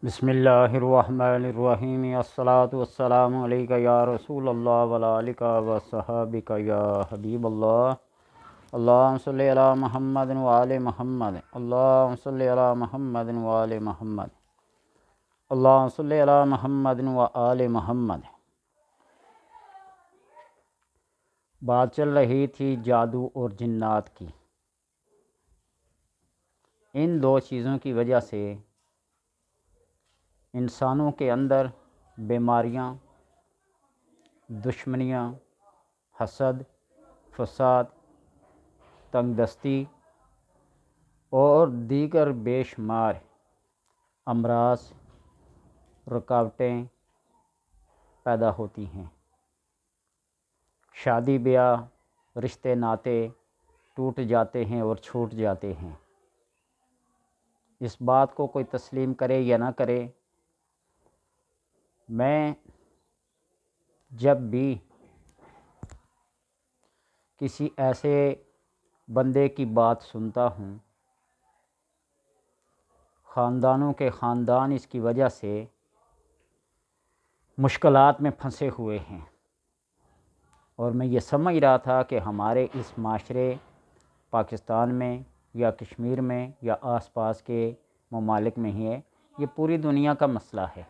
بسم اللہ الرحمن الرحیم الصلاۃ والسلام علیک یا رسول اللہ وعلی آلک و صحابک یا حبیب اللہ۔ اللہم صلی علی محمد وآل محمد، اللہم صلی علی محمد وآل محمد، اللہم صلی علی محمد وآل محمد۔ بات چل رہی تھی جادو اور جنات کی۔ ان دو چیزوں کی وجہ سے انسانوں کے اندر بیماریاں، دشمنیاں، حسد، فساد، تنگ دستی اور دیگر بے شمار امراض، رکاوٹیں پیدا ہوتی ہیں۔ شادی بیاہ، رشتے ناتے ٹوٹ جاتے ہیں اور چھوٹ جاتے ہیں۔ اس بات کو کوئی تسلیم کرے یا نہ کرے، میں جب بھی کسی ایسے بندے کی بات سنتا ہوں، خاندانوں کے خاندان اس کی وجہ سے مشکلات میں پھنسے ہوئے ہیں، اور میں یہ سمجھ رہا تھا کہ ہمارے اس معاشرے پاکستان میں یا کشمیر میں یا آس پاس کے ممالک میں ہی ہے، یہ پوری دنیا کا مسئلہ ہے۔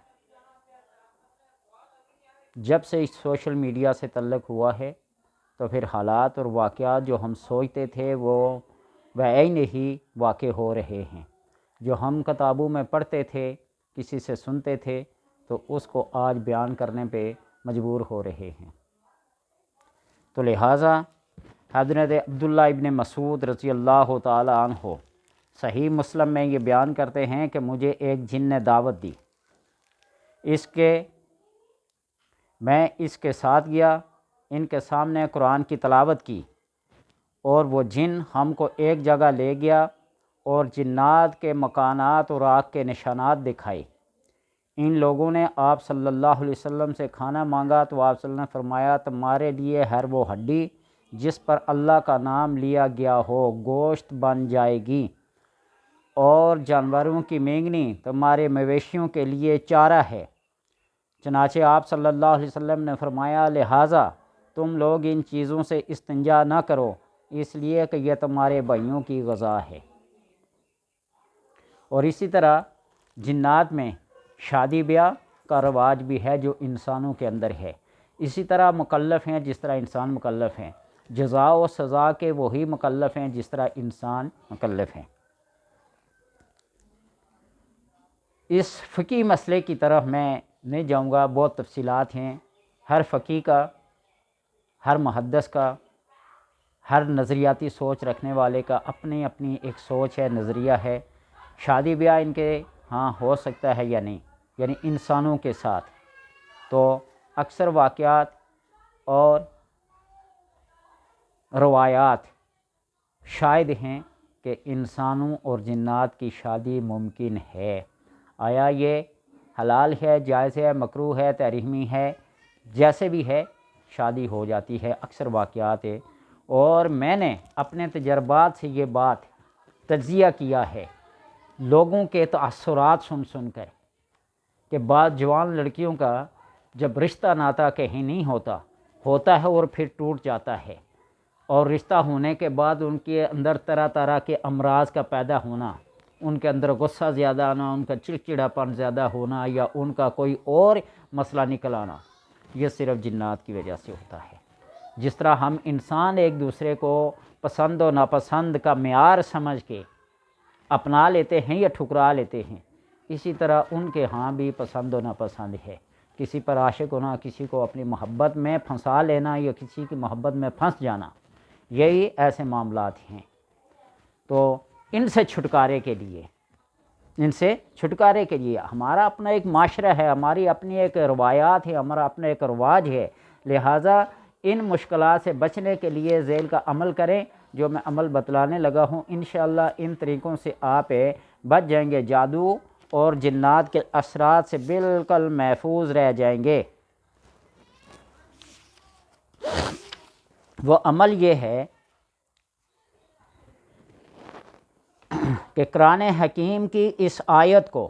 جب سے اس سوشل میڈیا سے تعلق ہوا ہے تو پھر حالات اور واقعات جو ہم سوچتے تھے وہ عین ہی واقع ہو رہے ہیں۔ جو ہم کتابوں میں پڑھتے تھے، کسی سے سنتے تھے، تو اس کو آج بیان کرنے پہ مجبور ہو رہے ہیں۔ تو لہٰذا حضرت عبداللہ ابن مسعود رضی اللہ تعالی عنہ صحیح مسلم میں یہ بیان کرتے ہیں کہ مجھے ایک جن نے دعوت دی، میں اس کے ساتھ گیا، ان کے سامنے قرآن کی تلاوت کی، اور وہ جن ہم کو ایک جگہ لے گیا اور جنات کے مکانات اور آگ کے نشانات دکھائے۔ ان لوگوں نے آپ صلی اللہ علیہ وسلم سے کھانا مانگا تو آپ صلی اللہ علیہ وسلم نے فرمایا، تمہارے لیے ہر وہ ہڈی جس پر اللہ کا نام لیا گیا ہو گوشت بن جائے گی، اور جانوروں کی مینگنی تمہارے مویشیوں کے لیے چارہ ہے۔ چنانچہ آپ صلی اللہ علیہ وسلم نے فرمایا، لہٰذا تم لوگ ان چیزوں سے استنجا نہ کرو، اس لیے کہ یہ تمہارے بھائیوں کی غذا ہے۔ اور اسی طرح جنات میں شادی بیاہ کا رواج بھی ہے جو انسانوں کے اندر ہے۔ اسی طرح مکلف ہیں جس طرح انسان مکلف ہیں، جزا و سزا کے وہی مکلف ہیں جس طرح انسان مکلف ہیں۔ اس فقہی مسئلے کی طرف میں نہیں جاؤں گا، بہت تفصیلات ہیں۔ ہر فقیہ کا، ہر محدث کا، ہر نظریاتی سوچ رکھنے والے کا اپنی اپنی ایک سوچ ہے، نظریہ ہے۔ شادی بیاہ ان کے ہاں ہو سکتا ہے یا نہیں، یعنی انسانوں کے ساتھ، تو اکثر واقعات اور روایات شاہد ہیں کہ انسانوں اور جنات کی شادی ممکن ہے۔ آیا یہ حلال ہے، جائز ہے، مکروہ ہے، تحریمی ہے، جیسے بھی ہے، شادی ہو جاتی ہے، اکثر واقعات ہے۔ اور میں نے اپنے تجربات سے یہ بات تجزیہ کیا ہے، لوگوں کے تاثرات سن سن کر، کہ بعض جوان لڑکیوں کا جب رشتہ ناتا کہیں نہیں ہوتا ہے اور پھر ٹوٹ جاتا ہے، اور رشتہ ہونے کے بعد ان کے اندر طرح طرح کے امراض کا پیدا ہونا، ان کے اندر غصہ زیادہ آنا، ان کا چڑچڑاپن زیادہ ہونا، یا ان کا کوئی اور مسئلہ نکل آنا، یہ صرف جنات کی وجہ سے ہوتا ہے۔ جس طرح ہم انسان ایک دوسرے کو پسند و ناپسند کا معیار سمجھ کے اپنا لیتے ہیں یا ٹھکرا لیتے ہیں، اسی طرح ان کے ہاں بھی پسند و ناپسند ہے۔ کسی پر عاشق ہونا، کسی کو اپنی محبت میں پھنسا لینا یا کسی کی محبت میں پھنس جانا، یہی ایسے معاملات ہیں۔ تو ان سے چھٹکارے کے لیے ہمارا اپنا ایک معاشرہ ہے، ہماری اپنی ایک روایات ہے، ہمارا اپنا ایک رواج ہے، لہٰذا ان مشکلات سے بچنے کے لیے ذیل کا عمل کریں جو میں عمل بتلانے لگا ہوں۔ انشاءاللہ ان طریقوں سے آپ بچ جائیں گے، جادو اور جنات کے اثرات سے بالکل محفوظ رہ جائیں گے۔ وہ عمل یہ ہے کہ قرآن حکیم کی اس آیت کو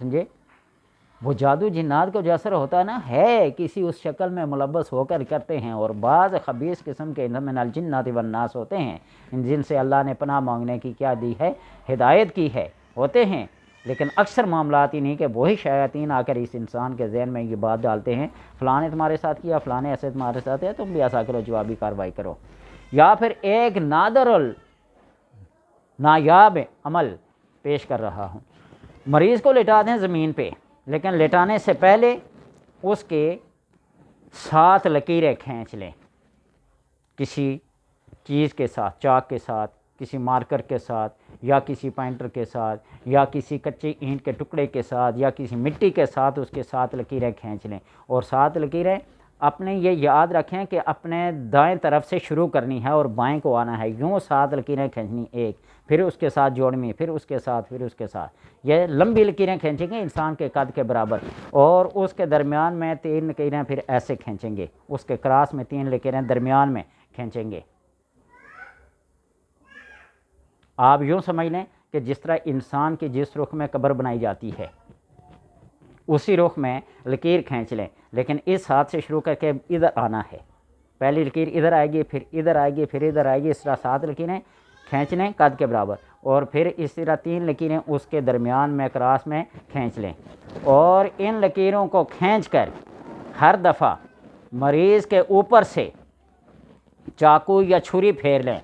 سمجھے؟ وہ جادو جنات کو جو اثر ہوتا ہے نا، ہے کسی اس شکل میں ملبس ہو کر کرتے ہیں، اور بعض خبیث قسم کے من الجنات والناس ہوتے ہیں، ان جن سے اللہ نے پناہ مانگنے کی کیا دی ہے، ہدایت کی ہے، ہوتے ہیں، لیکن اکثر معاملات ہی نہیں کہ وہی شیاطین آ کر اس انسان کے ذہن میں یہ بات ڈالتے ہیں فلاں نے تمہارے ساتھ کیا، فلاں نے ایسے تمہارے ساتھ ہے، تم بھی ایسا کرو، جوابی کارروائی کرو۔ یا پھر ایک نادر نایاب عمل پیش کر رہا ہوں، مریض کو لٹا دیں زمین پہ، لیکن لٹانے سے پہلے اس کے 7 لکیریں کھینچ لیں، کسی چیز کے ساتھ، چاک کے ساتھ، کسی مارکر کے ساتھ، یا کسی پینٹر کے ساتھ، یا کسی کچی اینٹ کے ٹکڑے کے ساتھ، یا کسی مٹی کے ساتھ اس کے 7 لکیریں کھینچ لیں، اور 7 لکیریں اپنے یہ یاد رکھیں کہ اپنے دائیں طرف سے شروع کرنی ہے اور بائیں کو آنا ہے، یوں 7 لکیریں کھینچنی، ایک، پھر اس کے ساتھ جوڑنی، پھر اس کے ساتھ، پھر اس کے ساتھ، یہ لمبی لکیریں کھینچیں گے انسان کے قد کے برابر، اور اس کے درمیان میں 3 لکیریں پھر ایسے کھینچیں گے، اس کے کراس میں 3 لکیریں درمیان میں کھینچیں گے۔ آپ یوں سمجھ لیں کہ جس طرح انسان کی جس رخ میں قبر بنائی جاتی ہے اسی رخ میں لکیر کھینچ لیں، لیکن اس ہاتھ سے شروع کر کے ادھر آنا ہے، پہلی لکیر ادھر آئے گی، پھر ادھر آئے گی، پھر ادھر آئے گی، اس طرح 7 لکیریں کھینچ لیں قد کے برابر، اور پھر اس طرح 3 لکیریں اس کے درمیان میں کراس میں کھینچ لیں، اور ان لکیروں کو کھینچ کر ہر دفعہ مریض کے اوپر سے چاقو یا چھری پھیر لیں،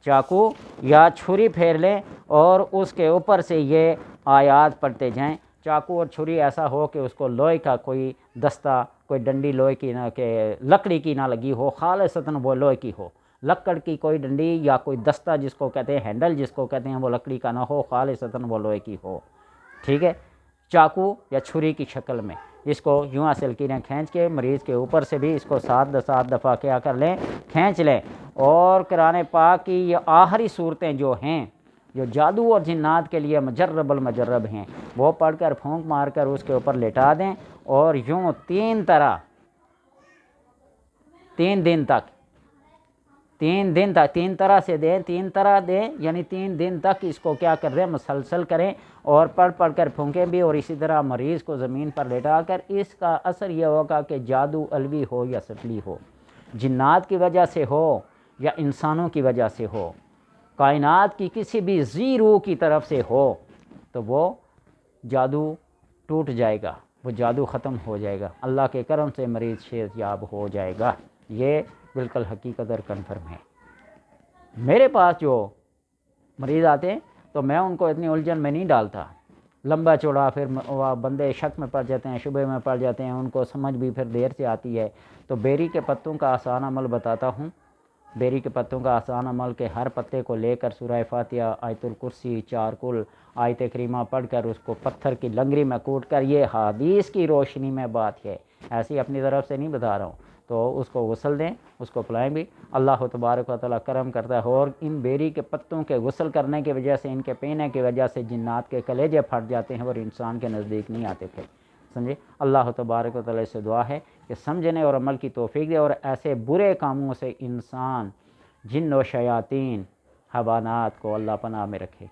چاقو یا چھری پھیر لیں، اور اس کے اوپر سے یہ آیات پڑھتے جائیں۔ چاقو اور چھری ایسا ہو کہ اس کو لوہے کا کوئی دستہ، کوئی ڈنڈی لوہے کی نہ، کہ لکڑی کی نہ لگی ہو، خالصتاً وہ لوہے کی ہو، لکڑ کی کوئی ڈنڈی یا کوئی دستہ جس کو کہتے ہیں، ہینڈل جس کو کہتے ہیں، وہ لکڑی کا نہ ہو، خالصتاً وہ لوہے کی ہو، ٹھیک ہے، چاقو یا چھری کی شکل میں اس کو یوں سے لکیریں کھینچ کے مریض کے اوپر سے بھی اس کو 7 دفعہ کیا کر لیں، کھینچ لیں، اور قرآن پاک کی یہ آخری صورتیں جو ہیں، جو جادو اور جنات کے لیے مجرب المجرب ہیں، وہ پڑھ کر پھونک مار کر اس کے اوپر لٹا دیں، اور یوں 3 دن تک 3 طرح سے دیں، 3 طرح دیں، یعنی 3 دن تک اس کو کیا کر رہے ہیں، مسلسل کریں، اور پڑھ کر پھونکیں بھی، اور اسی طرح مریض کو زمین پر لٹا کر اس کا اثر یہ ہوگا کہ جادو علوی ہو یا سفلی ہو، جنات کی وجہ سے ہو یا انسانوں کی وجہ سے ہو، کائنات کی کسی بھی ذی روح کی طرف سے ہو، تو وہ جادو ٹوٹ جائے گا، وہ جادو ختم ہو جائے گا، اللہ کے کرم سے مریض صحت یاب ہو جائے گا، یہ بالکل حقیقت اور کنفرم ہے۔ میرے پاس جو مریض آتے ہیں تو میں ان کو اتنی الجھن میں نہیں ڈالتا، لمبا چوڑا، پھر بندے شک میں پڑ جاتے ہیں، شبہ میں پڑ جاتے ہیں، ان کو سمجھ بھی پھر دیر سے آتی ہے، تو بیری کے پتوں کا آسان عمل بتاتا ہوں۔ بیری کے پتوں کا آسان عمل کہ ہر پتے کو لے کر سورہ فاتحہ، آیت الکرسی، 4 کل، آیت کریمہ پڑھ کر اس کو پتھر کی لنگری میں کوٹ کر، یہ حدیث کی روشنی میں بات ہے، ایسی اپنی طرف سے نہیں بتا رہا ہوں، تو اس کو غسل دیں، اس کو پلائیں بھی، اللہ تبارک و تعالیٰ کرم کرتا ہے، اور ان بیری کے پتوں کے غسل کرنے کی وجہ سے، ان کے پینے کی وجہ سے جنات کے کلیجے پھٹ جاتے ہیں اور انسان کے نزدیک نہیں آتے پھر، سمجھے؟ اللہ تبارک و تعالیٰ سے دعا ہے کہ سمجھنے اور عمل کی توفیق دے، اور ایسے برے کاموں سے انسان، جن و شیاطین، حیوانات کو اللہ پناہ میں رکھے۔